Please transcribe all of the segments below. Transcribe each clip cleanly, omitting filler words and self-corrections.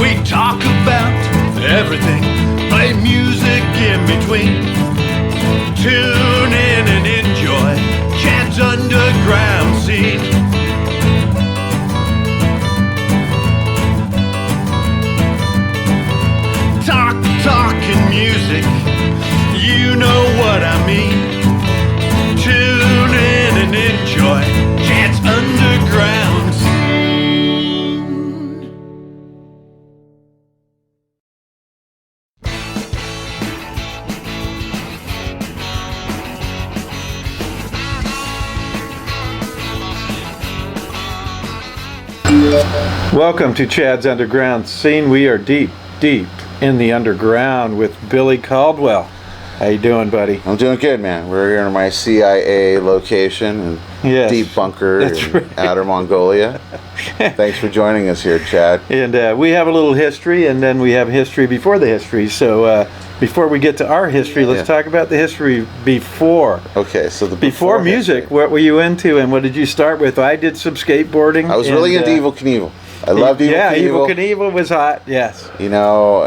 We talk about everything, play music in between. Tune in and enjoy Chad's underground scene. Talking music, you know what I mean. Tune in and enjoy Chad's underground scene. Welcome to Chad's Underground Scene. We are deep in the underground with Billy Caldwell. How you doing, buddy? I'm doing good, man. We're here in my CIA location in deep bunker in outer Mongolia. Thanks for joining us here, Chad. And we have a little history, and then we have history before the history. So before we get to our history, let's talk about the history before. Okay, so the before music, history. what were you into, and what did you start with? I did some skateboarding. I was really into Evel Knievel. I loved Evel Knievel. Yeah, Evel Knievel was hot, yes. You know,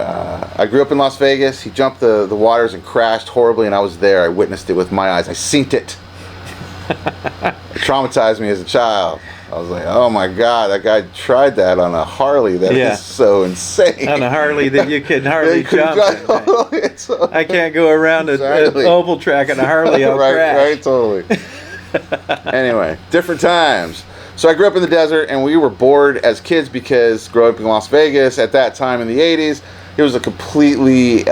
I grew up in Las Vegas. He jumped the waters and crashed horribly, and I was there. I witnessed it with my eyes. I seen it. It traumatized me as a child. I was like, oh my God, that guy tried that on a Harley. That is so insane. On a Harley that you can hardly jump. So, I can't go around an oval track on a Harley. I'll crash. Right, totally. Anyway, different times. So I grew up in the desert, and we were bored as kids because growing up in Las Vegas at that time in the 80s, it was a completely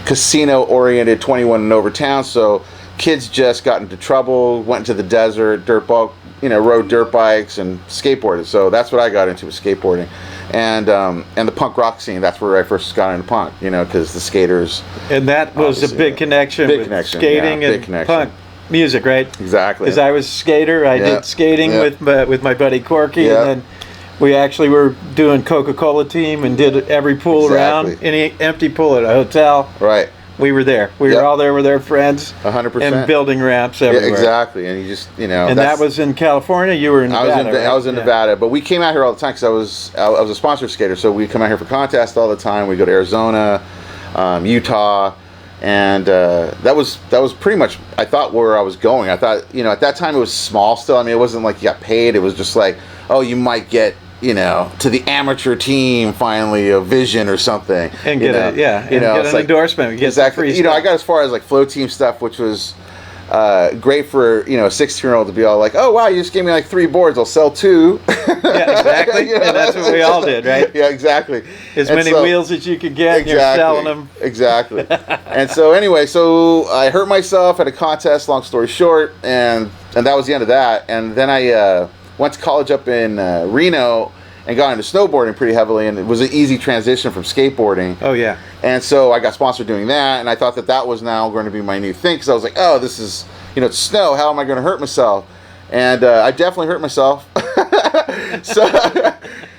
casino-oriented 21 and over town. So kids just got into trouble, went into the desert, rode dirt bikes and skateboarded. So that's what I got into, was skateboarding, and the punk rock scene. That's where I first got into punk, because the skaters. And that was a big connection with skating and punk music, right? Exactly. Because I was a skater. I did skating with my buddy Corky, and then we actually were doing Coca-Cola team and did every pool around, any empty pool at a hotel. Right. We were there. We were all there with our friends. 100%. And building ramps everywhere. Yeah, exactly. And you just, And that was in California. You were in Nevada. I was in Nevada, but we came out here all the time because I was a sponsored skater. So we'd come out here for contests all the time. We'd go to Arizona, Utah. And that was pretty much, I thought, where I was going. I thought, at that time it was small still. I mean, it wasn't like you got paid. It was just like, oh, you might get, to the amateur team finally, a vision or something. And get an endorsement. Get exactly. Free stuff. I got as far as like flow team stuff, which was great for, a 16-year-old to be all like, oh, wow, you just gave me like 3 boards. I'll sell 2. Yeah, exactly. And that's what we all did, right? Yeah, exactly. As many wheels as you could get, and you're selling them. Exactly. And so anyway, I hurt myself at a contest, long story short, and that was the end of that. And then I went to college up in Reno and got into snowboarding pretty heavily, and it was an easy transition from skateboarding. Oh, yeah. And so I got sponsored doing that, and I thought that was now going to be my new thing, because I was like, oh, this is, it's snow, how am I going to hurt myself? And I definitely hurt myself.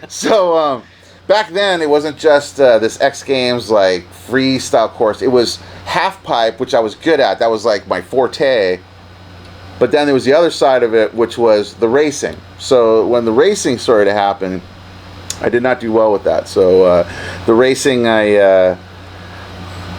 So back then, it wasn't just this X Games like freestyle course. It was half pipe, which I was good at. That was like my forte. But then there was the other side of it, which was the racing. So when the racing started to happen, I did not do well with that. So the racing, that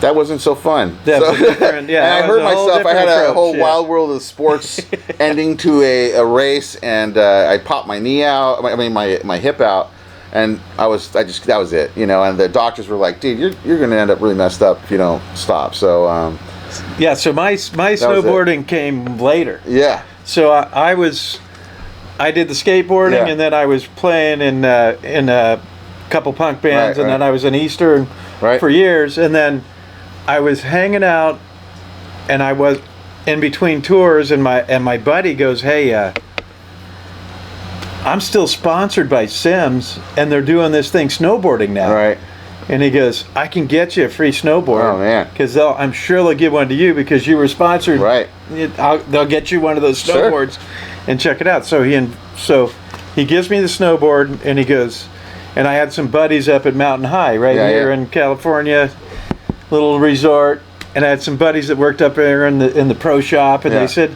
wasn't so fun. That was different. Yeah, and I hurt myself. I had a whole wild world of sports ending to a race, and I popped my knee out. My hip out, and that was it. And the doctors were like, "Dude, you're going to end up really messed up if you don't stop." So so my snowboarding came later. Yeah. So I did the skateboarding, and then I was playing in a couple punk bands, and then I was in Eastern for years, and then I was hanging out, and I was in between tours, and my buddy goes, "Hey, I'm still sponsored by Sims, and they're doing this thing snowboarding now." Right. And he goes, "I can get you a free snowboard." Oh man! Because I'm sure they'll give one to you because you were sponsored. Right. They'll get you one of those snowboards, and check it out. So he gives me the snowboard, and he goes, and I had some buddies up at Mountain High here in California, little resort, and I had some buddies that worked up there in the pro shop, and they said,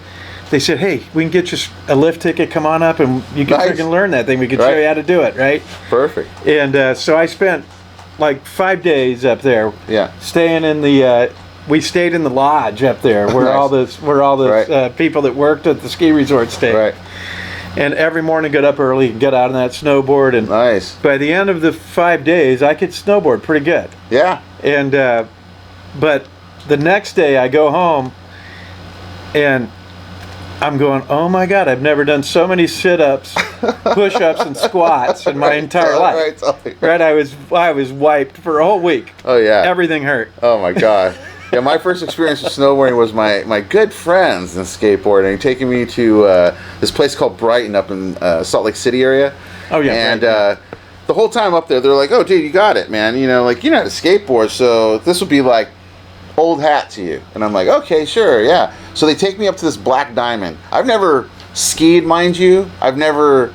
they said, hey, we can get you a lift ticket, come on up, and you can freaking learn that thing. We can show you how to do it, right? Perfect. And so I spent like 5 days up there. Yeah. Staying in the, we stayed in the lodge up there where all the people that worked at the ski resort stayed. Right. And every morning get up early and get out on that snowboard. And nice. By the end of the 5 days, I could snowboard pretty good. Yeah. And, but the next day I go home and I'm going, oh my God, I've never done so many sit-ups, push-ups, and squats in my entire life. Right, I was wiped for a whole week. Oh yeah. Everything hurt. Oh my God. Yeah, my first experience with snowboarding was my good friends in skateboarding taking me to this place called Brighton up in Salt Lake City area. Oh yeah. And the whole time up there, they're like, "Oh, dude, you got it, man. You know, like you know how to skateboard, so this would be like old hat to you." And I'm like, "Okay, sure, yeah." So they take me up to this Black Diamond. I've never skied, mind you. I've never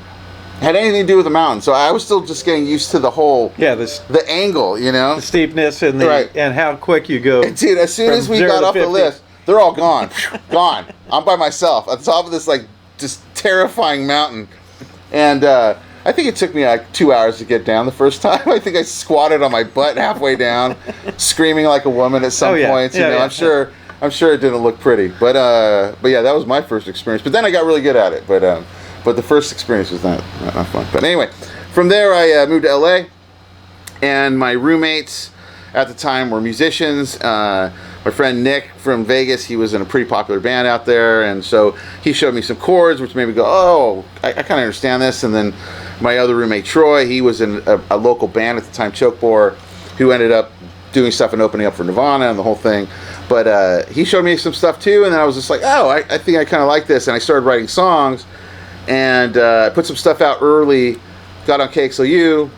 had anything to do with the mountain, so I was still just getting used to the whole the angle, you know, the steepness and and how quick you go. Dude, as soon as we got off the lift, they're all gone, gone. I'm by myself at the top of this like just terrifying mountain, and I think it took me like 2 hours to get down the first time. I think I squatted on my butt halfway down, screaming like a woman at some points. You know, I'm sure it didn't look pretty, but yeah, that was my first experience. But then I got really good at it. But the first experience was not fun. But anyway, from there I moved to LA, and my roommates at the time were musicians. My friend Nick from Vegas, he was in a pretty popular band out there, and so he showed me some chords, which made me go, oh, I kind of understand this. And then my other roommate Troy, he was in a local band at the time, Chokebore, who ended up doing stuff and opening up for Nirvana and the whole thing. But he showed me some stuff too, and then I was just like, oh, I think I kind of like this, and I started writing songs. And I put some stuff out early, got on KXLU.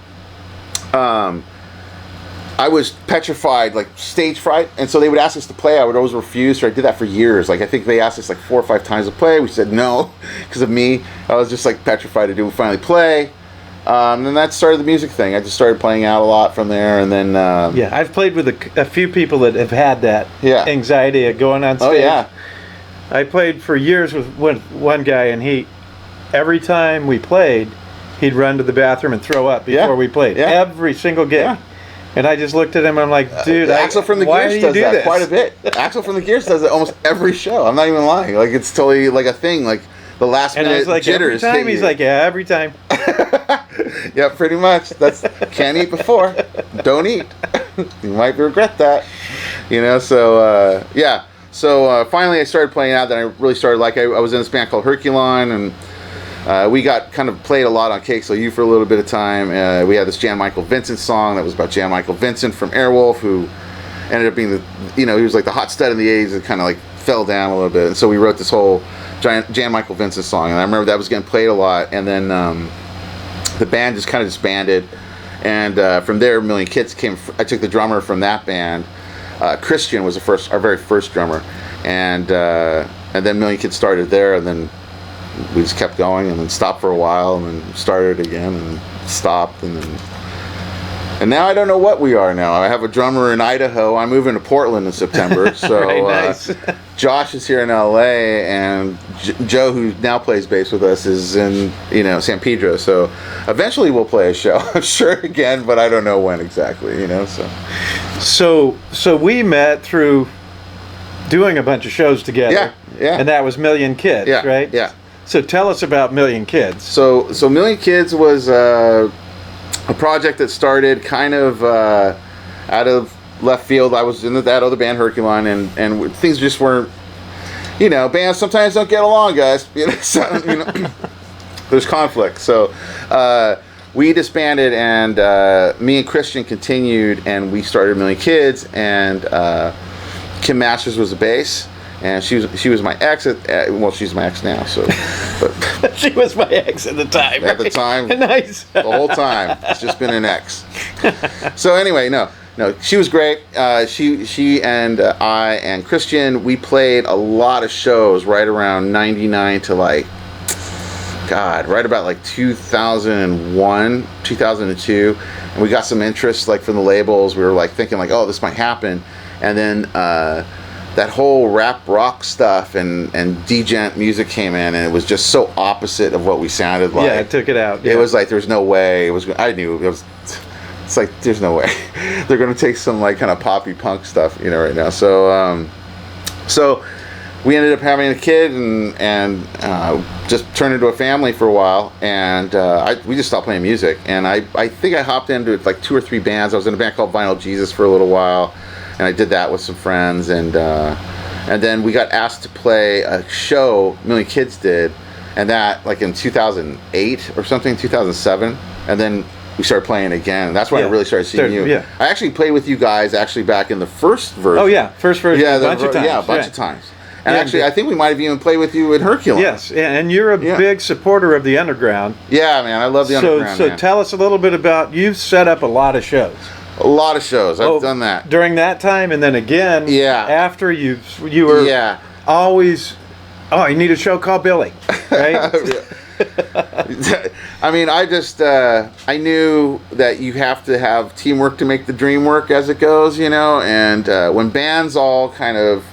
I was petrified, like stage fright, and so they would ask us to play. I would always refuse, so I did that for years. Like I think they asked us like 4 or 5 times to play. We said no because of me. I was just like petrified to finally play. And then that started the music thing. I just started playing out a lot from there, and then yeah, I've played with a few people that have had that anxiety of going on stage. Oh yeah, I played for years with one guy, and every time we played, he'd run to the bathroom and throw up before we played. Yeah. Every single gig. Yeah. And I just looked at him and I'm like, dude, Axel from the Gears does that quite a bit. Axel from the Gears does it almost every show. I'm not even lying. Like it's totally like a thing. Like the last minute it's like jitters. Every time he's like, yeah, every time. Yeah, pretty much. That's can't eat before. Don't eat. You might regret that. You know. So yeah. So finally, I started playing out. Then I really started I was in this band called Herculon, and we got kind of played a lot on KXLU for a little bit of time. We had this Jan Michael Vincent song that was about Jan Michael Vincent from Airwolf, who ended up being he was like the hot stud in the 80s and kind of like fell down a little bit. And so we wrote this whole Jan Michael Vincent song, and I remember that was getting played a lot. And then the band just kind of disbanded, and from there, A Million Kids came. I took the drummer from that band. Christian was our very first drummer, and then A Million Kids started there, and then we just kept going, and then stopped for a while, and then started again, and stopped, and now I don't know what we are now. I have a drummer in Idaho. I'm moving to Portland in September, so nice. Josh is here in LA, and Joe, who now plays bass with us, is in San Pedro. So eventually we'll play a show, I'm sure, again, but I don't know when exactly. So we met through doing a bunch of shows together. Yeah. And that was Million Kids, right? Yeah. So tell us about Million Kids. So Million Kids was a project that started kind of out of left field. I was in that other band, Herculon, and things just weren't, bands sometimes don't get along, guys. There's conflict. So we disbanded, and me and Christian continued, and we started Million Kids, and Kim Masters was the bass. And she was my ex she's my ex now. So, but she was my ex at the time. At the time, nice. The whole time, it's just been an ex. So anyway, no, she was great. She and I and Christian, we played a lot of shows right around '99 to right about 2001, 2002, and we got some interest from the labels. We were thinking oh, this might happen, and then. that whole rap rock stuff and djent music came in, and it was just so opposite of what we sounded like. Yeah, it took it out. Yeah. It was like there's no way. I knew it was. It's like there's no way they're gonna take some like kind of poppy punk stuff, right now. So we ended up having a kid and just turned into a family for a while, and we just stopped playing music. And I think I hopped into like 2 or 3 bands. I was in a band called Vinyl Jesus for a little while, and I did that with some friends. And then we got asked to play a show Million Kids did, and that like in 2008 or something, 2007, and then we started playing again. And that's when I really started seeing you. Yeah. I actually played with you guys back in the first version. Oh yeah, first version. Yeah, a bunch of times. Yeah, a bunch of times. And actually, I think we might have even played with you in Hercules. Yes, and you're a big supporter of the underground. Yeah, man, I love the underground. So tell us a little bit about, you've set up a lot of shows. A lot of shows. I've done that. During that time, and then again, after you were always, you need a show, call Billy, right? I mean, I knew that you have to have teamwork to make the dream work as it goes, and when bands all kind of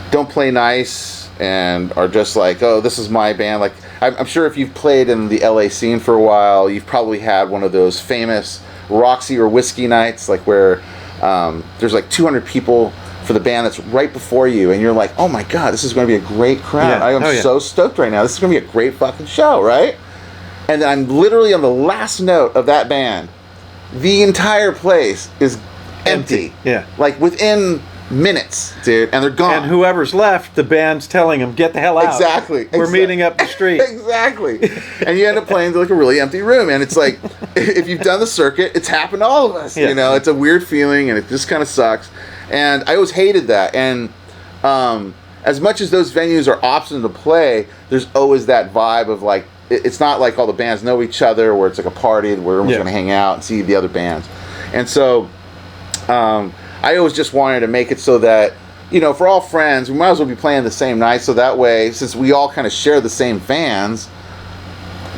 don't play nice and are just like, oh, this is my band. Like, I'm sure if you've played in the LA scene for a while, you've probably had one of those famous Roxy or Whiskey nights, like where there's like 200 people for the band that's right before you, and you're like, oh my God, this is going to be a great crowd. I am so stoked right now. This is going to be a great fucking show, right? And then I'm literally on the last note of that band. The entire place is empty. Yeah. Like within minutes, dude, and they're gone. And whoever's left, the band's telling them, get the hell out. Exactly. We're meeting up the street. Exactly. And you end up playing to like a really empty room, and it's like, if you've done the circuit, it's happened to all of us. It's a weird feeling, and it just kind of sucks. And I always hated that. And as much as those venues are options to play, there's always that vibe of like, it's not like all the bands know each other, where it's like a party where everyone's going to hang out and see the other bands. And so I always just wanted to make it so that, if we're all friends, we might as well be playing the same night, so that way, since we all kind of share the same fans,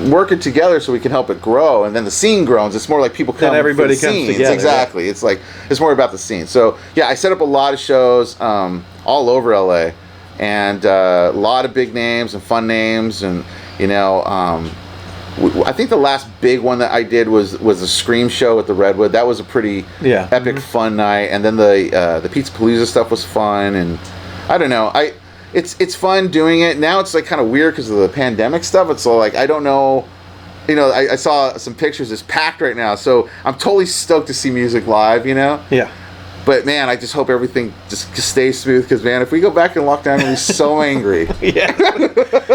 working together so we can help it grow, and then the scene grows. It's more like people come. Then everybody for the comes scenes. together. Exactly. Yeah. It's like it's more about the scene. So I set up a lot of shows all over LA, and a lot of big names and fun names, and I think the last big one that I did was a Scream show at the Redwood. That was a pretty epic fun night, and then the Pizza Palooza stuff was fun, and I don't know, it's fun doing it. Now it's like kind of weird because of the pandemic stuff. It's so like I don't know, I saw some pictures. It's packed right now, so I'm totally stoked to see music live. Yeah. But man, I just hope everything just stays smooth, because man, if we go back in lockdown, we'll be so angry. Yeah.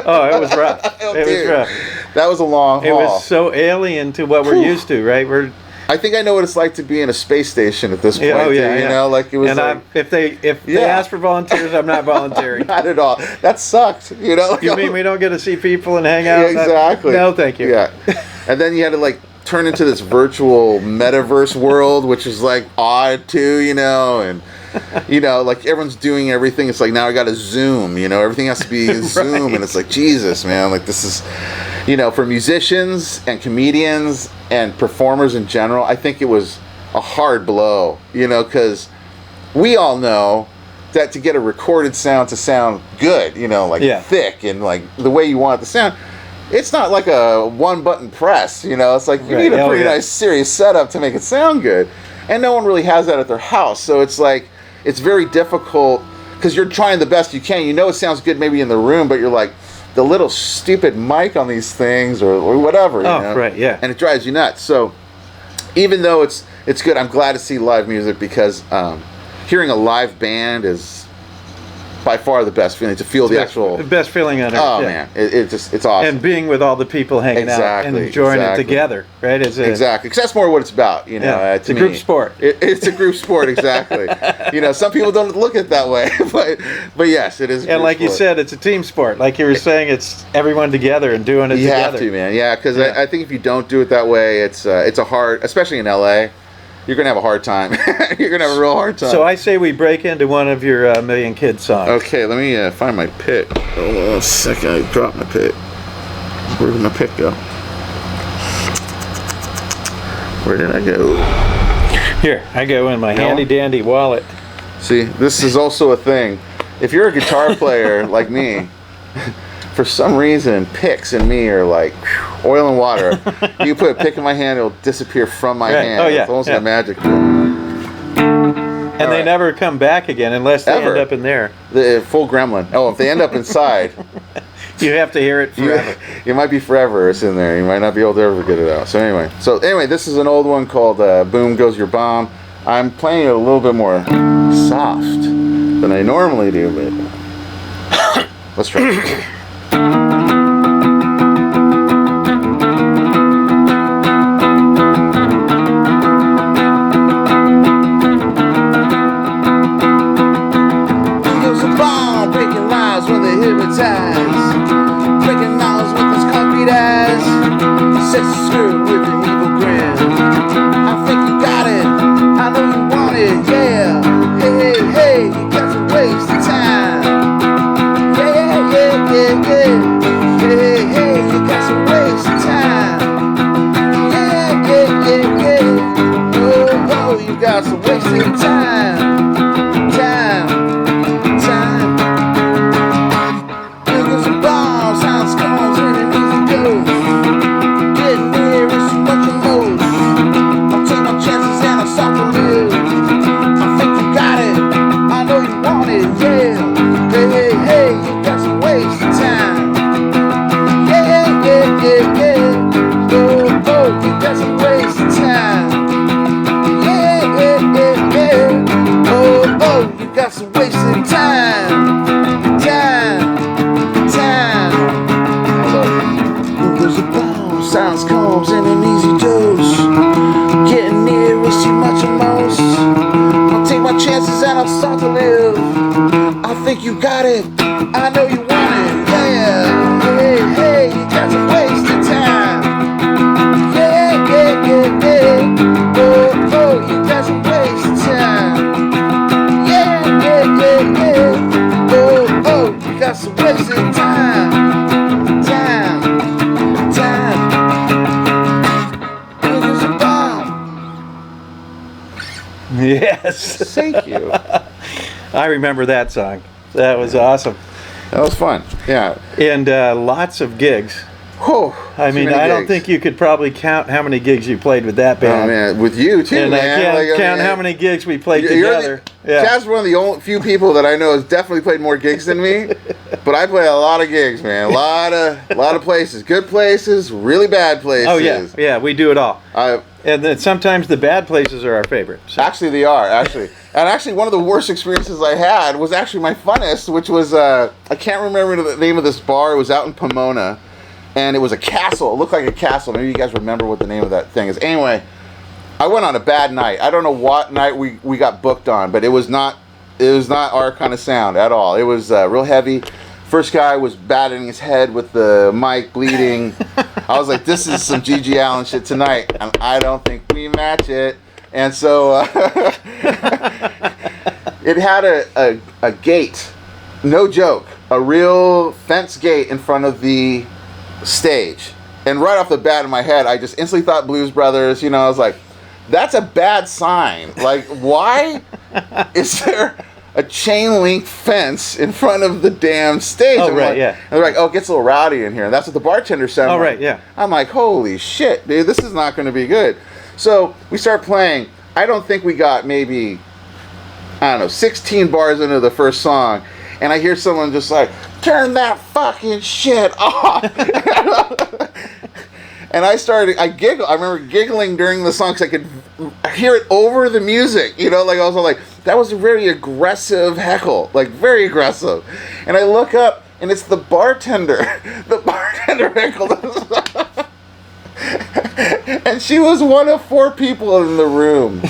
Oh, it was rough. It was rough. That was a long haul. It was so alien to what we're used to, right? I think I know what it's like to be in a space station at this point. Oh yeah, like it was. And like, if they ask for volunteers, I'm not volunteering. Not at all. That sucked. You mean we don't get to see people and hang out? Yeah, exactly. No, thank you. Yeah. And then you had to like turn into this virtual metaverse world, which is like odd too, and like everyone's doing everything. It's like now I got to Zoom, everything has to be Zoom, and it's like Jesus, man, like this is, for musicians and comedians and performers in general, I think it was a hard blow, because we all know that to get a recorded sound to sound good, thick and like the way you want it to sound, it's not like a one-button press, It's like you need a pretty nice, serious setup to make it sound good. And no one really has that at their house. So it's like, it's very difficult, because you're trying the best you can. It sounds good maybe in the room, but you're like, the little stupid mic on these things or whatever, right, yeah. And it drives you nuts. So even though it's good, I'm glad to see live music, because hearing a live band is by far the best feeling, to feel the best feeling on earth. Oh man, it's awesome. And being with all the people hanging out and enjoying it together, right? Exactly, because that's more what it's about, it's a group sport. It's a group sport, exactly. Some people don't look at it that way, but yes, it is. And like you said, it's a team sport. Like you were saying, it's everyone together and doing it together. You have to, man. Yeah, because I think if you don't do it that way, it's a hard, especially in LA. You're going to have a hard time. You're going to have a real hard time. So I say we break into one of your Million Kids songs. Okay, let me find my pick. Hold on a second. I dropped my pick. Where did my pick go? Where did I go? Here, I go in my handy dandy wallet. See, this is also a thing. If you're a guitar player like me, for some reason, picks and me are like oil and water. You put a pick in my hand, it'll disappear from my hand. Oh, yeah. It's almost like a magic. And they never come back again unless they end up in there. The full gremlin. Oh, if they end up inside, you have to hear it forever. You might be forever. It's in there. You might not be able to ever get it out. So anyway, this is an old one called "Boom Goes Your Bomb." I'm playing it a little bit more soft than I normally do, but let's try it. Breaking knowledge with his concrete eyes, says screw with an evil grin. I think you got it, I know you want it, yeah. Hey, hey, hey, you got to waste the time. Yeah, yeah, yeah, yeah, yeah. Hey, hey, you got to waste the time. Yeah, yeah, yeah, yeah. Oh, oh, you got to waste the time. You got it, I know you want it, yeah. Hey, hey, you got to waste the time. Yeah, yeah, yeah, yeah. Oh, oh, you got to waste the time. Yeah, yeah, yeah, yeah. Oh, oh, you got to waste the time. Time. It's a bomb. Yes. Thank you. I remember that song. That was awesome. That was fun. Yeah. And lots of gigs. Whew, I mean, I don't think you could probably count how many gigs you played with that band. Oh, man. With you, too, and man. I can't count how many gigs we played together. Chad's one of the only few people that I know has definitely played more gigs than me. But I play a lot of gigs, man. A lot of places. Good places, really bad places. Oh, yeah. Yeah, we do it all. And then sometimes the bad places are our favorite. So. Actually, they are, actually. And actually, one of the worst experiences I had was actually my funnest, which was, I can't remember the name of this bar. It was out in Pomona. And it was a castle. It looked like a castle. Maybe you guys remember what the name of that thing is. Anyway, I went on a bad night. I don't know what night we got booked on, but it was not our kind of sound at all. It was real heavy. First guy was batting his head with the mic, bleeding. I was like, this is some G.G. Allen shit tonight, and I don't think we match it. And so it had a gate, no joke, a real fence gate in front of the stage. And right off the bat in my head, I just instantly thought Blues Brothers. You know, I was like, that's a bad sign. Like, why is there a chain link fence in front of the damn stage? Oh, right, like, yeah. And they're like, oh, it gets a little rowdy in here. And that's what the bartender said. Oh, right, yeah. I'm like, holy shit, dude, this is not going to be good. So we start playing. I don't think we got maybe, 16 bars into the first song. And I hear someone just like, turn that fucking shit off. And I giggle. I remember giggling during the song because I could hear it over the music. You know, like I was like, that was a very aggressive heckle, like very aggressive. And I look up and it's the bartender. The bartender heckled us. And she was one of 4 people in the room.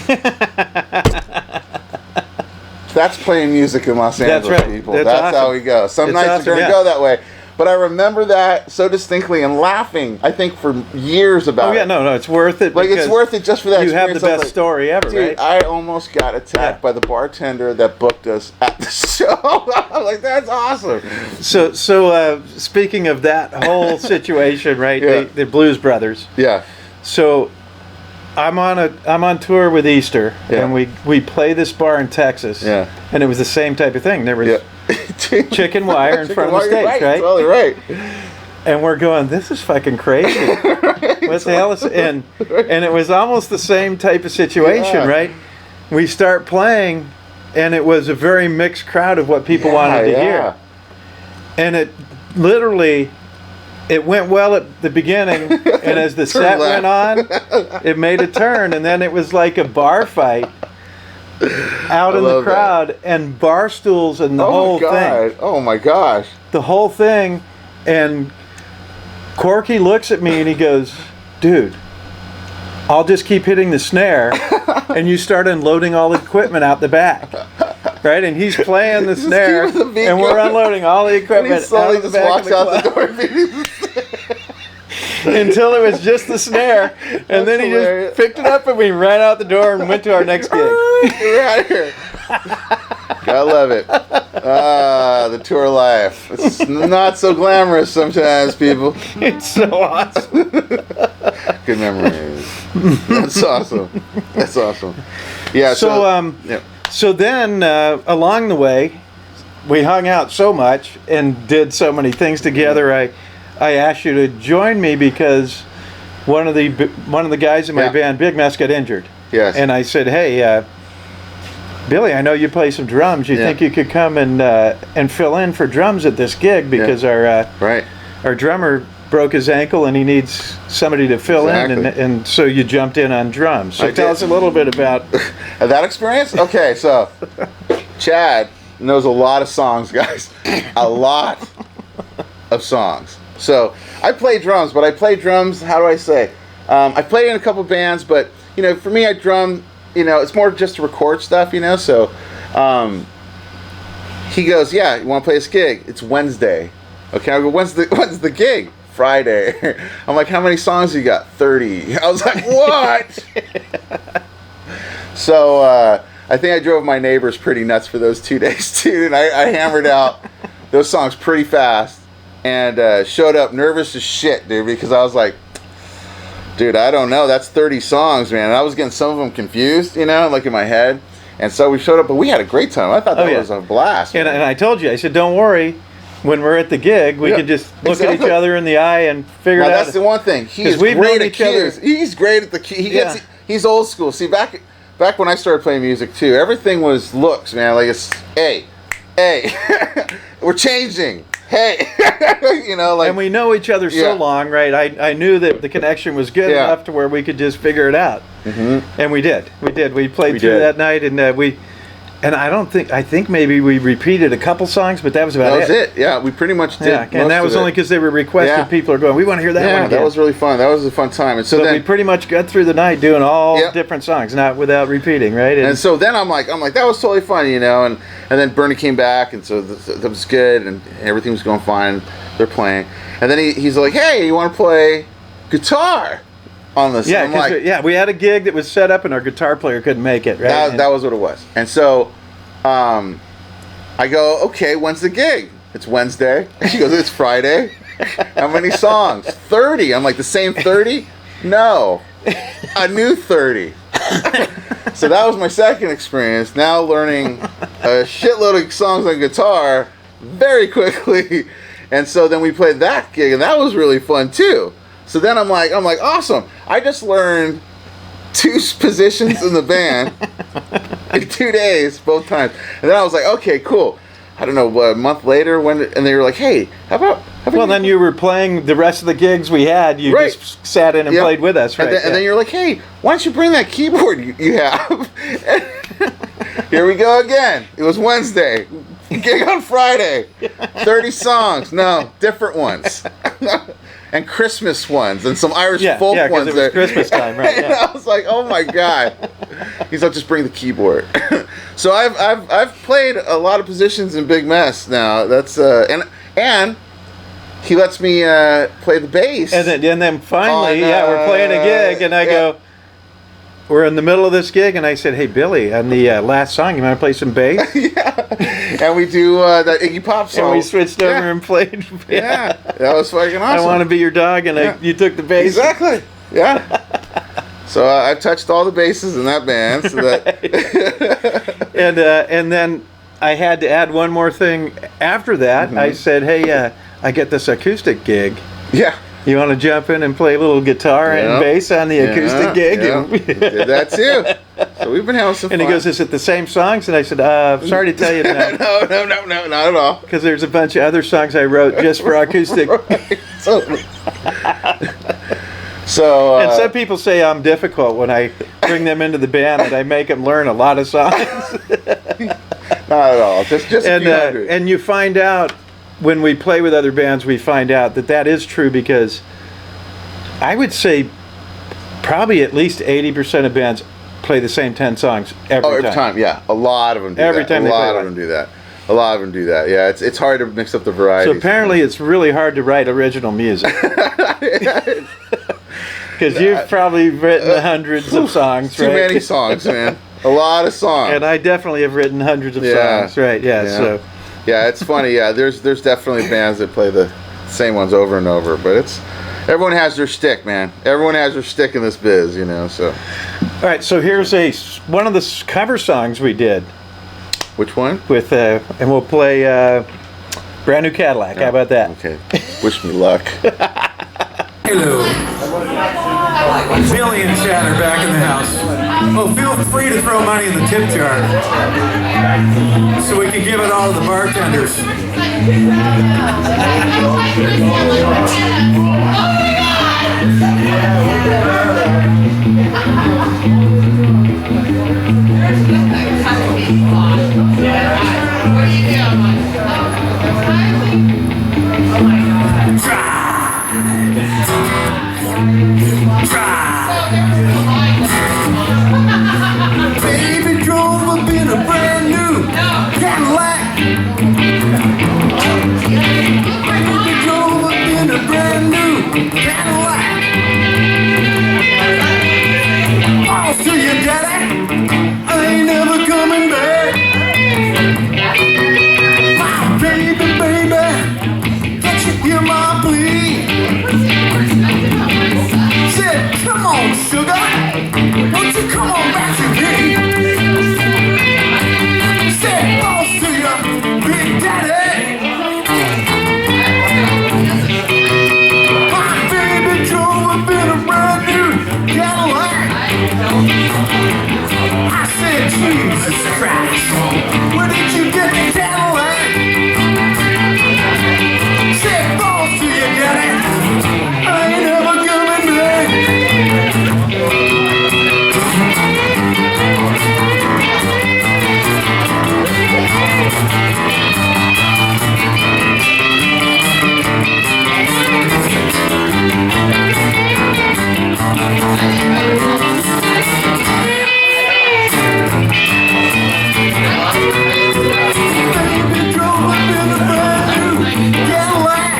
That's playing music in Los Angeles, that's right. people. That's awesome. How we go. Some it's nights awesome, are going to go that way. But I remember that so distinctly and laughing, I think, for years about it. Oh, yeah, no, it's worth it. Like, it's worth it just for that experience. You have the best story ever, dude, right? I almost got attacked by the bartender that booked us at the show. I'm like, that's awesome. So speaking of that whole situation, right, Yeah. the Blues Brothers. Yeah. So I'm on tour with Easter, Yeah. and we play this bar in Texas. Yeah. And it was the same type of thing. There was chicken wire in front of the stage, right? Totally right. And we're going, this is fucking crazy. What the hell is it? And it was almost the same type of situation, right? We start playing, and it was a very mixed crowd of what people wanted to hear. And it literally, it went well at the beginning, and as the set went on, it made a turn, and then it was like a bar fight out in the crowd, and bar stools and the whole thing. Oh my gosh. The whole thing, and Corky looks at me and he goes, dude, I'll just keep hitting the snare, and you start unloading all the equipment out the back. Right, and he's playing the snare, and we're unloading all the equipment. And he slowly just walks out the door. Until it was just the snare, and then he just picked it up, and we ran out the door and went to our next gig. We're out of here. Gotta love it. The tour life. It's not so glamorous sometimes, people. It's so awesome. Good memories. That's awesome. That's awesome. Yeah. So then, along the way, we hung out so much and did so many things together. I asked you to join me because one of the guys in my band, Big Mess, got injured. Yes. And I said, hey, Billy, I know you play some drums. You think you could come and fill in for drums at this gig because our drummer broke his ankle and he needs somebody to fill in, and so you jumped in on drums. So tell us a little bit about that experience. Okay, so Chad knows a lot of songs, guys. A lot of songs. So I play drums, but I play drums, how do I say? I played in a couple bands, but for me, I drum, it's more just to record stuff, so he goes, yeah, you want to play this gig? It's Wednesday. Okay, I go, when's the gig? Friday. I'm like, how many songs you got? 30. I was like, what? So I think I drove my neighbors pretty nuts for those 2 days too, and I hammered out those songs pretty fast, and showed up nervous as shit, dude, because I was like, dude, I don't know, that's 30 songs, man. And I was getting some of them confused, like in my head. And so we showed up, but we had a great time. I thought that was a blast. And I told you, I said, don't worry. When we're at the gig, we can just look at each other in the eye and figure it out. That's the one thing. He's great at cues. He's great at the cue. He's old school. See, back when I started playing music too, everything was looks, man. Like it's, hey, we're changing. Hey, and we know each other so long, right? I knew that the connection was good enough to where we could just figure it out, and we did. We played through that night, and And I think maybe we repeated a couple songs, but that was about it. That was it. Yeah, we pretty much did. Yeah, and that was only because they were requested. People are going, we want to hear that one again. Yeah, that was really fun. That was a fun time. And so then we pretty much got through the night doing all different songs, not without repeating, right? And so then I'm like, that was totally fun, and then Bernie came back, and so that was good, and everything was going fine. They're playing, and then he's like, hey, you want to play guitar on this? Yeah, we had a gig that was set up, and our guitar player couldn't make it, right? That was what it was. And so I go, okay, when's the gig? It's Wednesday. She goes, it's Friday. How many songs? 30. I'm like, the same 30? No. A new 30. So that was my second experience. Now learning a shitload of songs on guitar very quickly. And so then we played that gig, and that was really fun too. So then I'm like, awesome. I just learned 2 positions in the band in 2 days, both times. And then I was like, okay, cool. I don't know, a month later, and they were like, hey, how about... Well, then you were playing the rest of the gigs we had. You just sat in and played with us, right? And then you're like, hey, why don't you bring that keyboard you have? Here we go again. It was Wednesday. Gig on Friday. 30 songs. No, different ones. And Christmas ones and some Irish folk ones. It was Christmas time, right? And I was like, oh my God. He's like, just bring the keyboard. So I've played a lot of positions in Big Mess now. That's and he lets me play the bass. And then finally, we're playing a gig, and I go, we're in the middle of this gig, and I said, hey, Billy, on the last song, you want to play some bass? And we do that Iggy Pop song. And we switched over and played. That was fucking awesome. I want to be your dog, and you took the bass. Exactly. Yeah. So I've touched all the bases in that band. So that and then I had to add one more thing after that. I said, hey, I get this acoustic gig. Yeah. You want to jump in and play a little guitar and bass on the acoustic gig? Yeah. Did that too. So we've been having some fun. And he goes, is it the same songs? And I said, sorry to tell you no. No, not at all. Because there's a bunch of other songs I wrote just for acoustic. So and some people say I'm difficult when I bring them into the band and I make them learn a lot of songs. Not at all. Just a few hundred. And you find out when we play with other bands, we find out that is true, because I would say probably at least 80% of bands play the same 10 songs every time. Yeah, a lot of them do every that. Time a lot of them do that. A lot of them do that. Yeah, it's hard to mix up the varieties. So apparently, it's really hard to write original music. Because you've probably written hundreds of songs, Too many songs, man. A lot of songs. And I definitely have written hundreds of songs, right? Yeah. So. Yeah, it's funny. Yeah, there's definitely bands that play the same ones over and over, but everyone has their stick, man. Everyone has their stick in this biz, So. All right, so here's one of the cover songs we did. Which one? With and we'll play Brand New Cadillac. How about that? Okay. Wish me luck. Hello. Billy and Chad are back in the house. Oh, feel free to throw money in the tip jar so we can give it all to the bartenders. Baby drove up in a brand new Cadillac. Baby drove up in a brand new Cadillac. I'll see you, Daddy. I ain't never coming back. My baby, can't you hear my plea? Said, come on, sugar, won't you come on back to me? Said, boss to you, Big Daddy. My baby drove up in a brand new Cadillac. I said, Jesus Christ, where did you get the Cadillac? Said, boss to you, Daddy, I ain't never coming back. Baby drove up in a brand new Cadillac.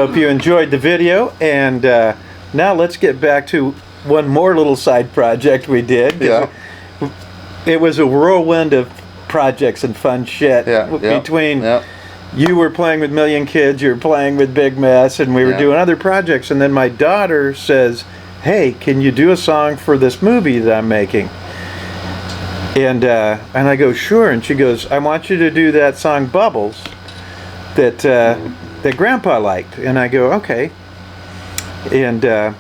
hope you enjoyed the video, and now let's get back to one more little side project we did. Yeah. It was a whirlwind of projects and fun shit. Between you were playing with Million Kids, you were playing with Big Mess, and we were doing other projects. And then my daughter says, "Hey, can you do a song for this movie that I'm making?" And I go, "Sure." And she goes, "I want you to do that song Bubbles that Grandpa liked." And I go, "Okay." And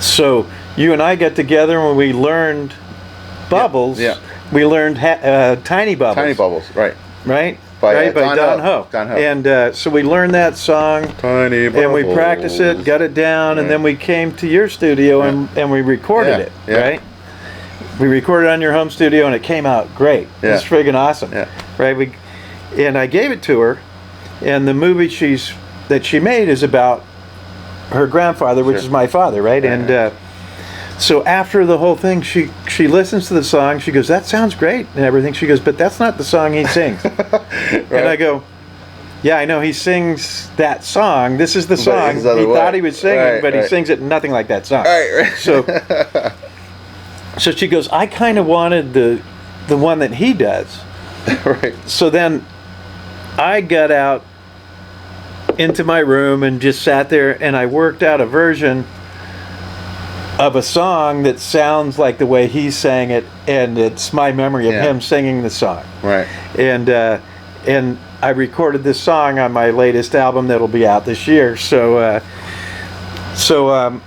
so you and I got together and we learned Bubbles. We learned Tiny Bubbles. Tiny Bubbles, right. By Don Ho. And so we learned that song. Tiny Bubbles. And we practiced it, got it down, and then we came to your studio and we recorded it, right? We recorded on your home studio and it came out great. It was friggin' awesome, right? And I gave it to her, and the movie that she made is about her grandfather, which is my father, right? And so after the whole thing, she listens to the song. She goes, "That sounds great," and everything. She goes, "But that's not the song he sings." And I go, "Yeah, I know he sings that song. This is the song he thought he was singing, but he sings it nothing like that song." So she goes, "I kind of wanted the one that he does." So then I got out into my room and just sat there, and I worked out a version of a song that sounds like the way he sang it, and it's my memory of him singing the song. And I recorded this song on my latest album that'll be out this year. So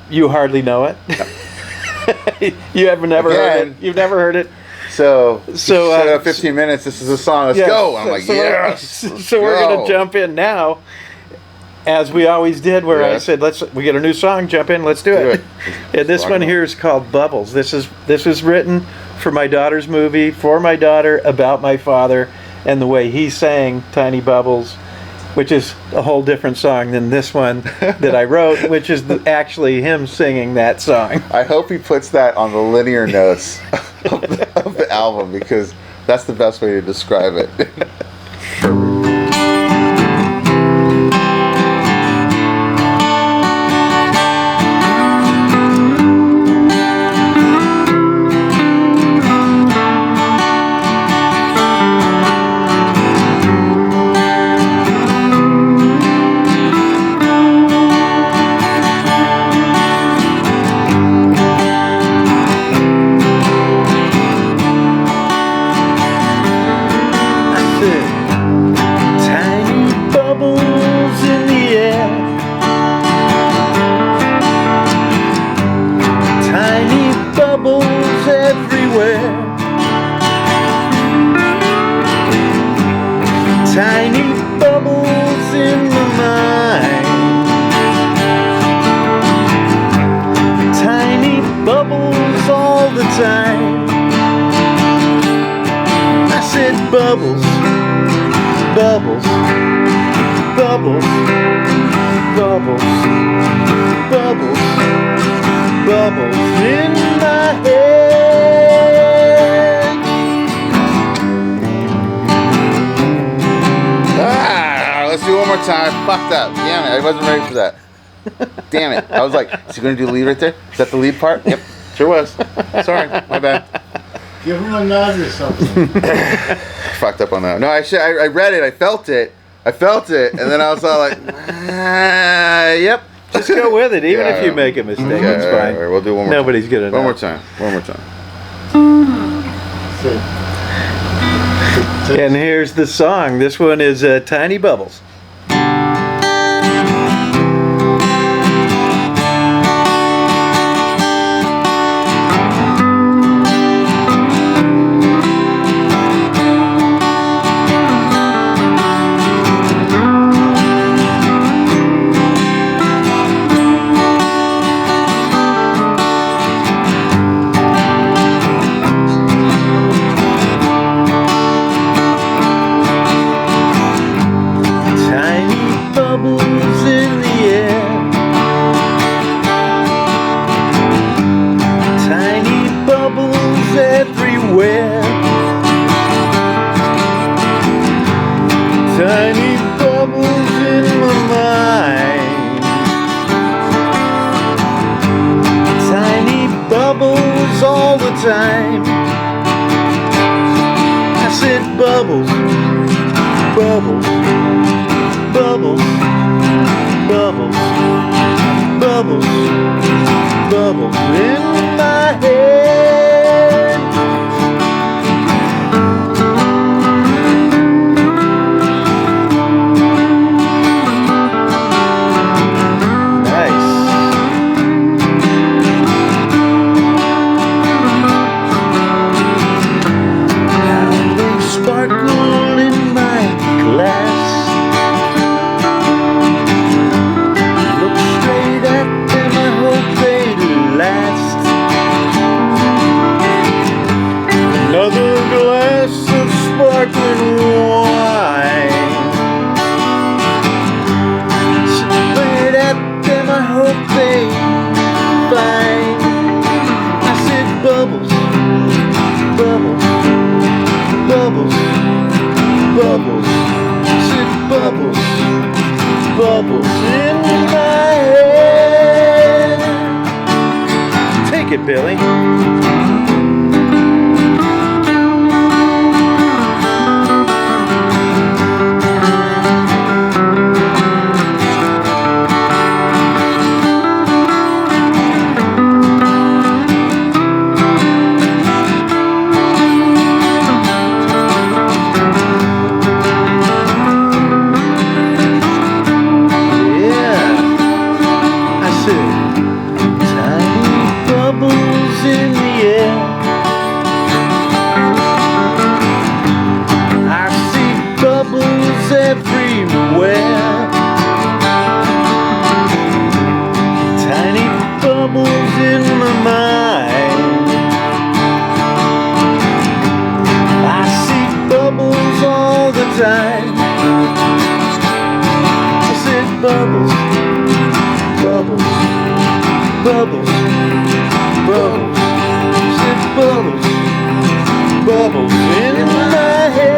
you hardly know it. You have never heard it. You've never heard it. So 15 minutes. This is a song. Let's go. I'm like, yes. So we're gonna jump in now, as we always did, where I said, we get a new song, jump in, let's do it. And this one here is called Bubbles. This was written for my daughter's movie, for my daughter, about my father, and the way he sang Tiny Bubbles, which is a whole different song than this one that I wrote, which is actually him singing that song. I hope he puts that on the linear notes of the album, because that's the best way to describe it. Bubbles, bubbles, bubbles, bubbles, bubbles, bubbles in my head. Let's do it one more time. Fucked up. Damn it, I wasn't ready for that. Damn it. I was like, is he going to do the lead right there? Is that the lead part? Yep, sure was. Sorry, my bad. Give him a nod or something. Fucked up on that. No, I read it, I felt it, and then I was all like, yep. Just go with it, even if you make a mistake. It's fine. Right, we'll do one more. Nobody's gonna know. One more time. And here's the song. This one is Tiny Bubbles. time. I said bubbles, bubbles, bubbles, bubbles, bubbles, bubbles in my head. Nice. Now they sparkle in my glass. Look straight at them, I hope they last. Another glass of sparkling wine. Straight at them, I hope they find. I said bubbles, bubbles, bubbles, bubbles. I said bubbles, bubbles in my head. Take it, Billy. Everywhere, tiny bubbles in my mind. I see bubbles all the time. I said bubbles, bubbles, bubbles, bubbles. I said bubbles, bubbles in my head.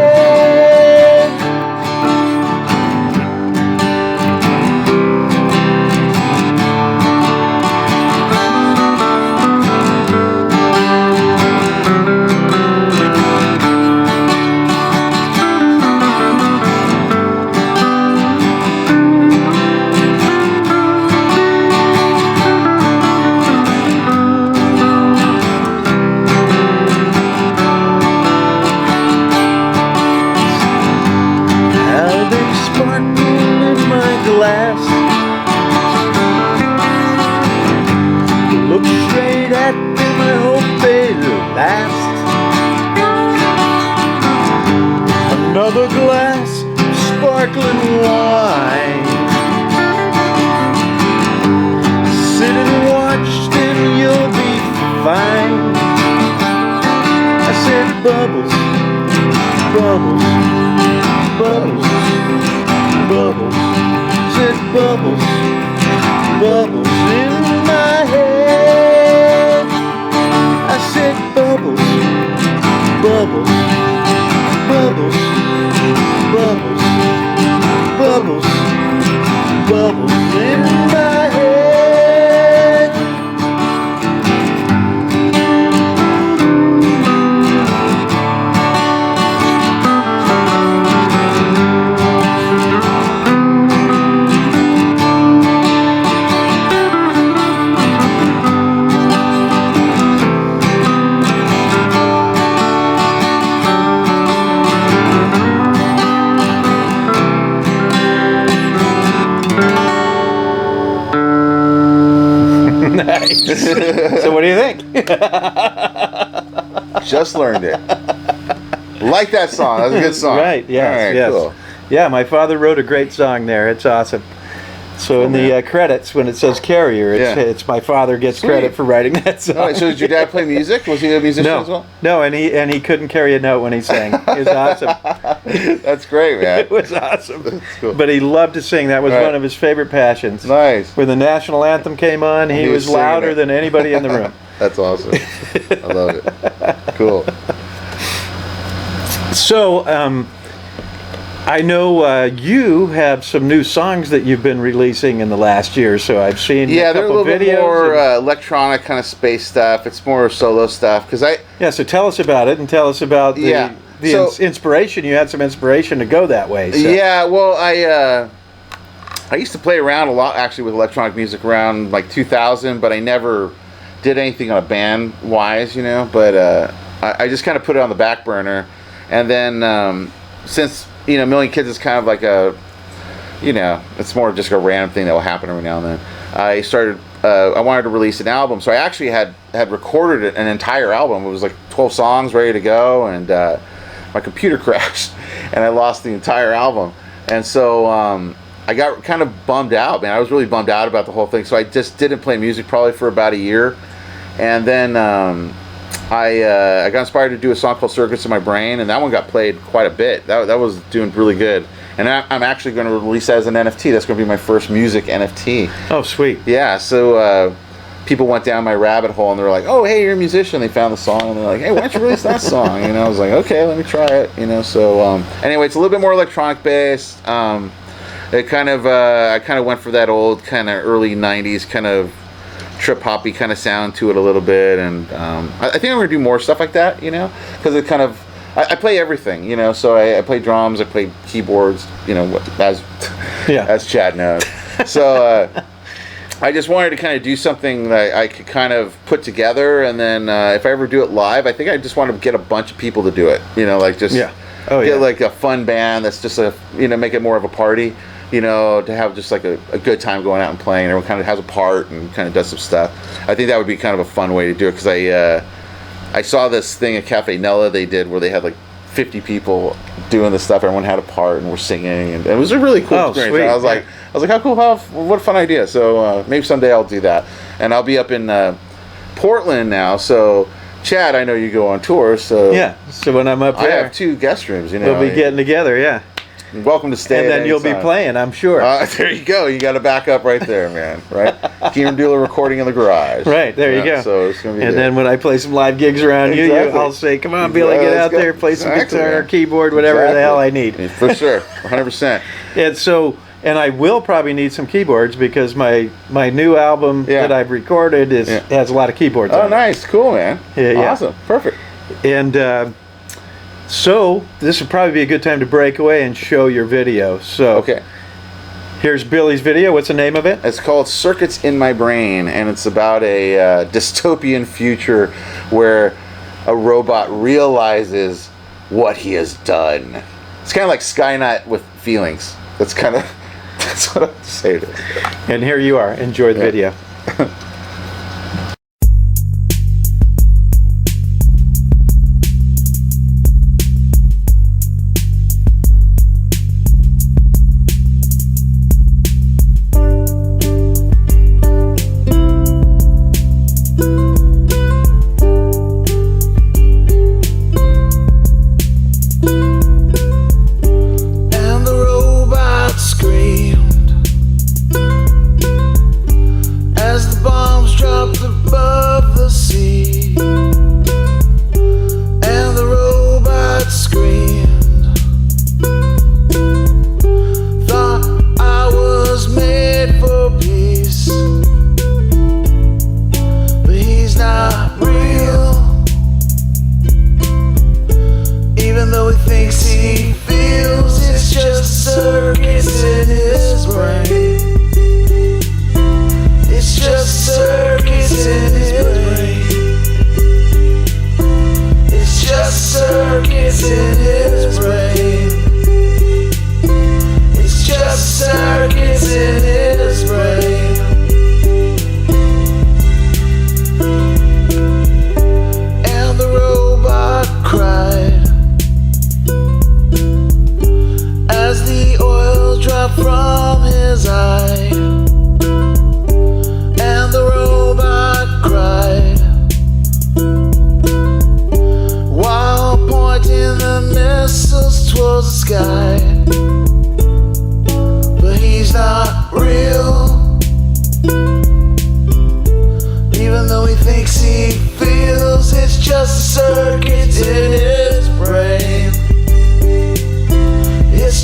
Look straight at them, I hope they last. Another glass of sparkling wine. Sit and watch, then you'll be fine. I said bubbles, bubbles, bubbles, bubbles. I said bubbles, bubbles in my head. I said bubbles, bubbles, bubbles, bubbles, bubbles, bubbles in my head. Nice. So what do you think? Just learned it. Like that song. That was a good song. Right, yes, All right, yes. cool. Yeah, my father wrote a great song there. It's awesome. So in the credits, when it says Carrier, it's my father gets credit for writing that song. All right, so did your dad play music? Was he a musician as well? No, and he couldn't carry a note when he sang. It was awesome. That's great, man. It was awesome. That's cool. But he loved to sing. That was one of his favorite passions. Nice. When the national anthem came on, he was louder than anybody in the room. That's awesome. I love it. Cool. So, I know you have some new songs that you've been releasing in the last year, so I've seen Yeah, a they're a couple little videos. bit more electronic kind of space stuff. It's more solo stuff Yeah, so tell us about it and tell us about the inspiration. You had some inspiration to go that way. So. Yeah, well, I used to play around a lot actually with electronic music around like 2000, but I never did anything on a band wise, you know. But I just kind of put it on the back burner, and then since A Million Kids is kind of like it's more just a random thing that will happen every now and then. I started. I wanted to release an album, so I actually had recorded an entire album. It was like 12 songs ready to go, and my computer crashed, and I lost the entire album. And so I got kind of bummed out, man. I was really bummed out about the whole thing. So I just didn't play music probably for about a year, and then I got inspired to do a song called "Circuits in My Brain," and that one got played quite a bit. That was doing really good. And I'm actually going to release that as an NFT. That's going to be my first music NFT. Oh, sweet. Yeah, so people went down my rabbit hole, and they were like, oh, hey, you're a musician. They found the song, and they're like, hey, why don't you release that song? I was like, okay, let me try it. So anyway, it's a little bit more electronic based. It kind of I kind of went for that old kind of early 90s kind of trip hoppy kind of sound to it a little bit. And I think I'm going to do more stuff like that, because it kind of... I play everything, so I play drums, I play keyboards, as Chad knows. So I just wanted to kind of do something that I could kind of put together, and then if I ever do it live, I think I just want to get a bunch of people to do it, get like a fun band that's just make it more of a party, to have just like a good time going out and playing. Everyone kind of has a part and kind of does some stuff. I think that would be kind of a fun way to do it, because I saw this thing at Cafe Nella they did where they had like 50 people doing this stuff. Everyone had a part and were singing, and it was a really cool experience. Sweet. I was like, how cool! What a fun idea! So maybe someday I'll do that. And I'll be up in Portland now. So Chad, I know you go on tour. So yeah. So when I'm up there, I have 2 guest rooms. We'll be getting together. Yeah. You're welcome to stay. And then you'll be playing, I'm sure. There you go. You got to back up right there, man. Right? Keenan Dula recording in the garage. Right, there you go. So it's gonna be. And then when I play some live gigs around you, I'll say, "Come on, Billy, get out there, play some guitar, keyboard, whatever the hell I need." For sure, 100%. And I will probably need some keyboards, because my new album that I've recorded has a lot of keyboards. Oh, nice, cool, man. Yeah, awesome, perfect. And so this would probably be a good time to break away and show your video. So okay, here's Billy's video. What's the name of it? It's called "Circuits in My Brain," and it's about a dystopian future where a robot realizes what he has done. It's kind of like Skynet with feelings. That's what I have to say to it. And here you are. Enjoy the video.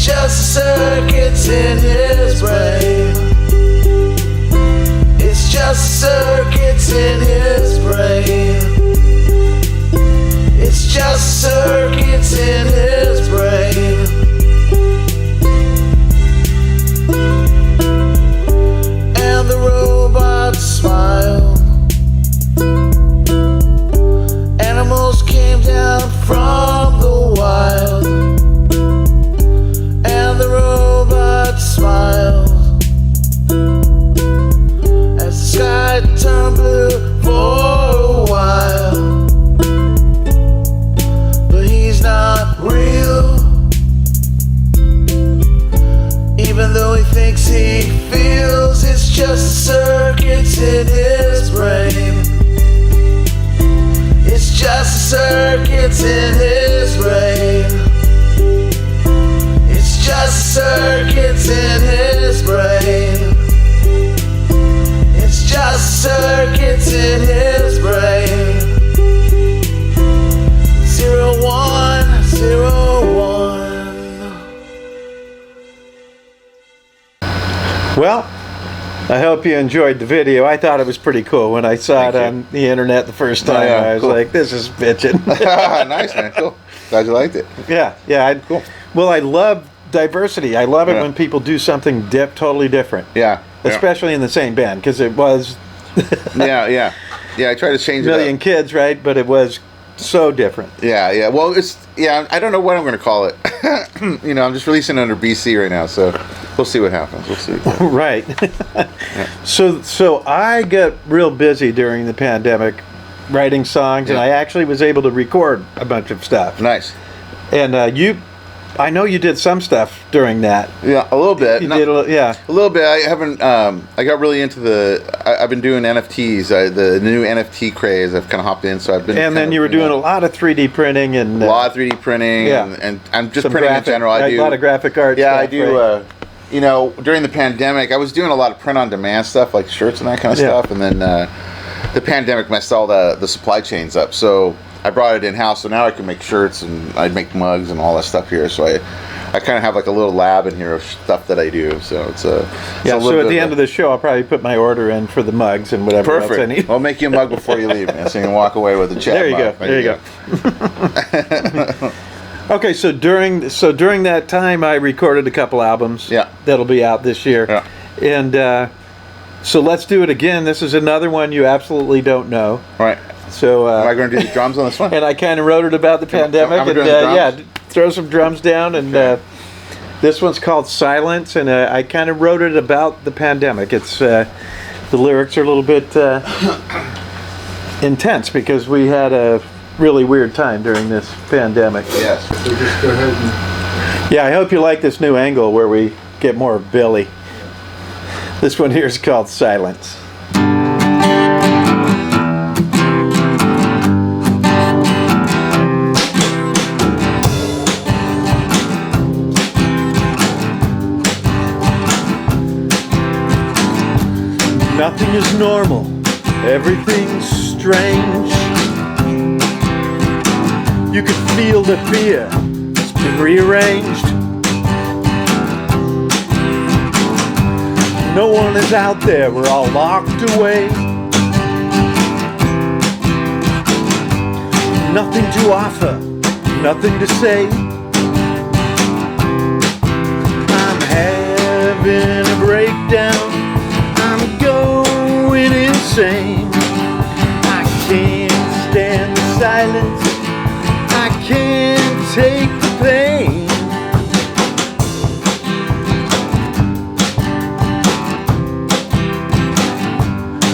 It's just circuits in his brain. It's just circuits in his brain. It's just circuits in his brain. And the robots smile. Animals came down from the wild. And the robots smile as the sky turned blue for a while. But he's not real, even though he thinks he feels. It's just circuits in his brain. It's just circuits in his brain. It's just circuits in his brain. It's just circuits in his brain. 0101. Well, I hope you enjoyed the video. I thought it was pretty cool when I saw it on the internet the first time. Yeah, I was cool. like, this is bitchin'. Nice, man. Cool. Glad you liked it. Yeah. Cool. Well, I love diversity. I love it Yeah. when people do something totally different. Yeah. Especially in the same band, because it was Yeah. I try to change it Million up. Kids, right? But it was so different. Yeah. Well, I don't know what I'm going to call it. I'm just releasing under BC right now, so we'll see what happens. We'll see. Right. So I got real busy during the pandemic writing songs, and I actually was able to record a bunch of stuff. Nice. And I know you did some stuff during that. Yeah, a little bit. You did a little bit. I haven't. I got really into I've been doing NFTs. The new NFT craze. I've kind of hopped in, so I've been. And then you were doing a lot of 3D printing and a lot of 3D printing. Yeah. And I'm just some printing graphic, in general. I do a lot of graphic art. Yeah, stuff, I do. Right? During the pandemic, I was doing a lot of print-on-demand stuff, like shirts and that kind of stuff. And then the pandemic messed all the supply chains up. So I brought it in-house. So now I can make shirts and I make mugs and all that stuff here. So I kind of have like a little lab in here of stuff that I do. So it's a so at the end of the show, I'll probably put my order in for the mugs and whatever else I need. Perfect. I'll make you a mug before you leave, man, so you can walk away with a Chad There you mug. go. There you go. Okay, so during that time, I recorded a couple albums. Yeah. That'll be out this year. Yeah. And so let's do it again. This is another one you absolutely don't know. All right. So Am I going to do the drums on this one? and I kind of wrote it about the pandemic. I'm And doing the drums? throw some drums down. And this one's called Silence, and I kind of wrote it about the pandemic. It's the lyrics are a little bit intense because we had a really weird time during this pandemic. Yes. So just go ahead and Yeah, I hope you like this new angle where we get more of Billy. This one here is called Silence. Nothing is normal, everything's strange. You can feel the fear, it's been rearranged. No one is out there, we're all locked away. Nothing to offer, nothing to say. I'm having a breakdown, I'm going insane. I can't stand the silence, I can't take the pain.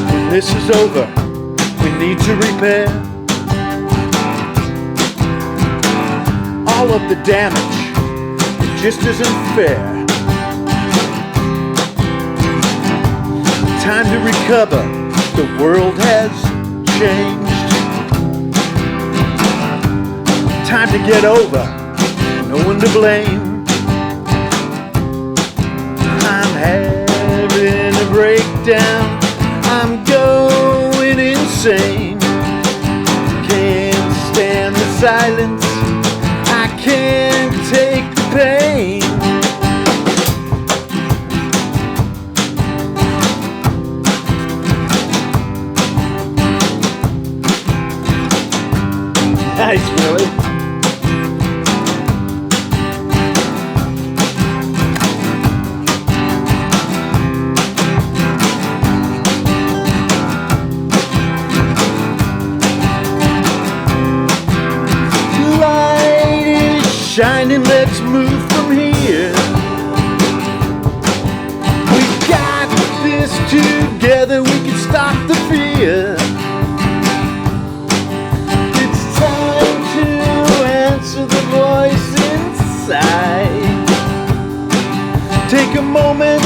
When this is over, we need to repair all of the damage. It just isn't fair. Time to recover, the world has changed. Time to get over, no one to blame. I'm having a breakdown, I'm going insane. Can't stand the silence, I can't take the pain. Nice, Willie. Light is shining, let's move from here. We got this together, we can stop the fear. It's time to answer the voice inside. Take a moment,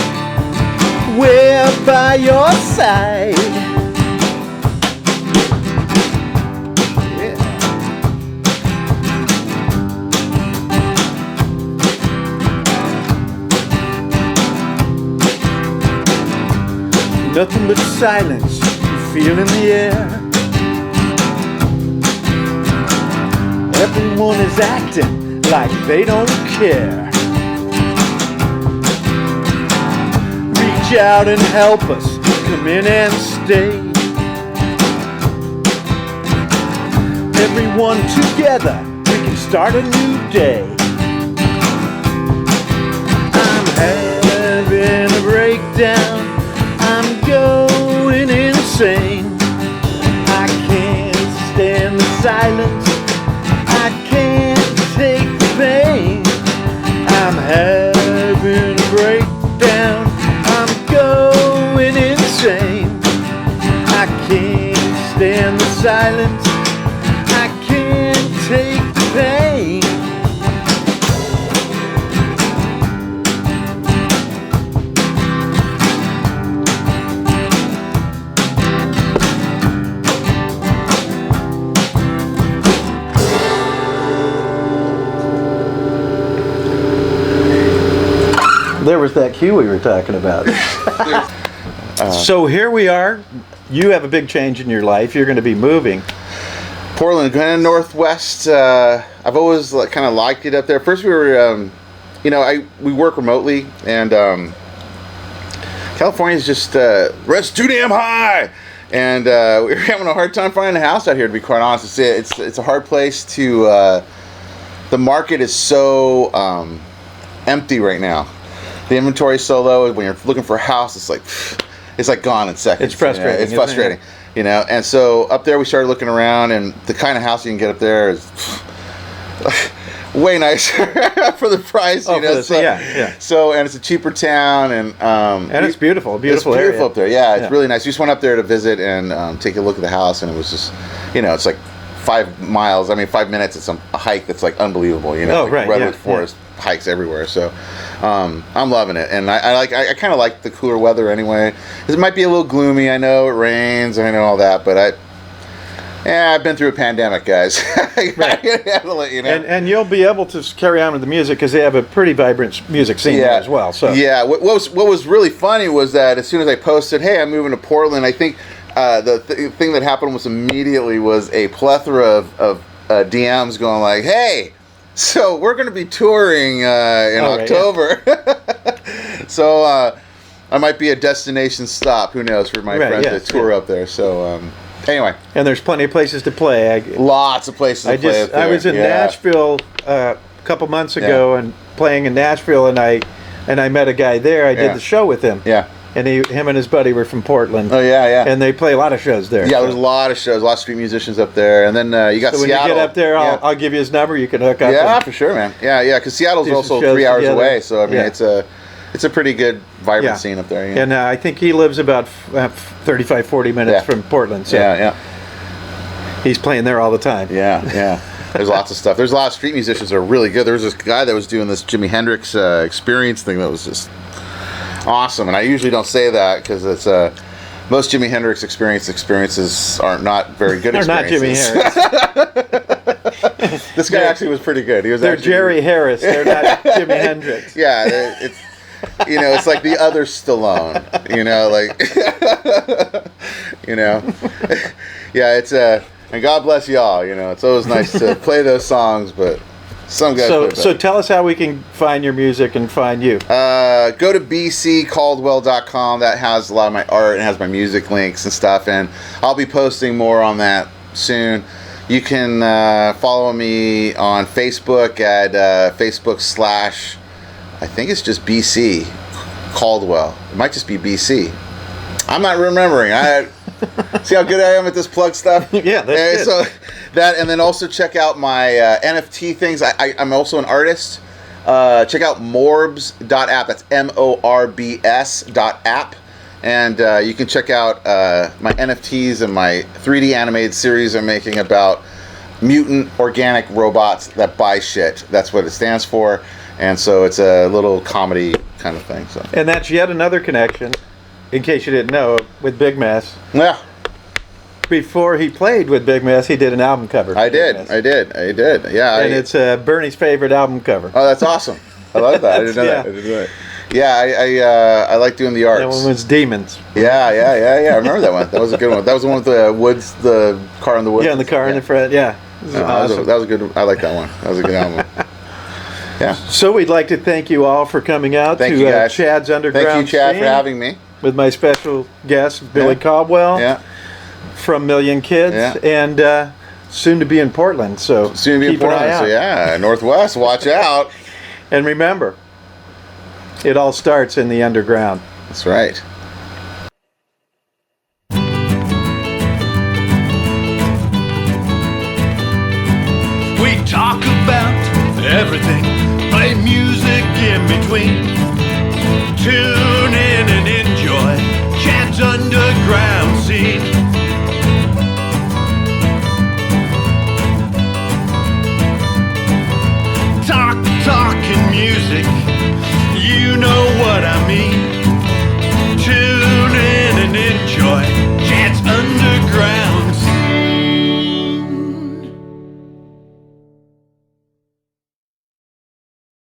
we're by your side. Nothing but silence you feel in the air. Everyone is acting like they don't care. Reach out and help us, come in and stay. Everyone together, we can start a new day. I'm having a breakdown, I'm going insane. I can't stand the silence, I can't take the pain. I'm having a breakdown, I'm going insane. I can't stand the silence, I can't take the pain. There was that cue we were talking about. So here we are. You have a big change in your life. You're going to be moving. Portland, kind of northwest. I've always kind of liked it up there. First, we were, we work remotely, and California's just rent's too damn high, and we were having a hard time finding a house out here. To be quite honest, it's a hard place to. The market is so empty right now. The inventory is so low. When you're looking for a house, it's like gone in seconds. It's frustrating. It's frustrating. And so up there we started looking around, and the kind of house you can get up there is way nicer for the price. So, and it's a cheaper town, and it's beautiful. Beautiful it's area. Beautiful up there. Yeah, it's really nice. We just went up there to visit and take a look at the house, and it was just, it's like 5 miles. 5 minutes. It's a hike that's like unbelievable. Redwood forest hikes everywhere. So I'm loving it, and I kind of like the cooler weather anyway. It might be a little gloomy. I know it rains. I know all that, but I've been through a pandemic, guys. And you'll be able to carry on with the music because they have a pretty vibrant music scene there as well. So what was really funny was that as soon as I posted, "Hey, I'm moving to Portland," I think the thing that happened was immediately was a plethora of DMs going like, "Hey, so we're going to be touring in October." So I might be a destination stop. Who knows for my friends that tour up there. So anyway, and there's plenty of places to play. Lots of places to play up there. I was in Nashville a couple months ago and playing in Nashville, and I met a guy there. I did the show with him. Yeah. And him and his buddy were from Portland. Oh, yeah. And they play a lot of shows there. Yeah, there's a lot of shows, a lot of street musicians up there. And then you got Seattle. So when you get up there, I'll give you his number. You can hook up. Yeah, for sure, man. Yeah, because Seattle's also 3 hours away. So, it's a pretty good, vibrant scene up there. And I think he lives about 35, 40 minutes from Portland. So he's playing there all the time. Yeah. There's lots of stuff. There's a lot of street musicians that are really good. There was this guy that was doing this Jimi Hendrix experience thing that was just awesome. And I usually don't say that because it's most Jimi Hendrix experiences are not very good experiences. They're not Jimi Hendrix. This guy actually was pretty good. They're Jerry Harris. They're not Jimi Hendrix. Yeah, it's it's like the other Stallone. Yeah, it's and God bless y'all. It's always nice to play those songs, but some guys. So tell us how we can find your music and find you. Go to bccaldwell.com. That has a lot of my art and has my music links and stuff, and I'll be posting more on that soon. You can follow me on Facebook at Facebook/ I think it's just BC Caldwell. It might just be BC. I'm not remembering. See how good I am at this plug stuff? Yeah, that's good. So that, and then also check out my NFT things. I'm also an artist. Check out morbs.app. That's MORBS.app. And you can check out my NFTs and my 3D animated series I'm making about mutant organic robots that buy shit. That's what it stands for. And so it's a little comedy kind of thing. So. And that's yet another connection, in case you didn't know, with Big Mess. Yeah. Before he played with Big Mess, he did an album cover. I did. Yeah. And it's Bernie's favorite album cover. Oh, that's awesome. I love that. I didn't know that. Yeah, I like doing the arts. That one was Demons. Yeah. I remember that one. That was a good one. That was the one with the woods, the car in the woods. Yeah, and the car in the front. Yeah. Awesome. That was a good. I like that one. That was a good album. Yeah. So we'd like to thank you all for coming out to Chad's Underground Thank you, Chad, Scene for having me. with my special guest, Billy Caldwell. Yeah. From Million Kids, and soon to be in Portland. So soon to be in Portland. So Northwest, watch out. And remember, it all starts in the underground. That's right. We talk about everything, play music in between.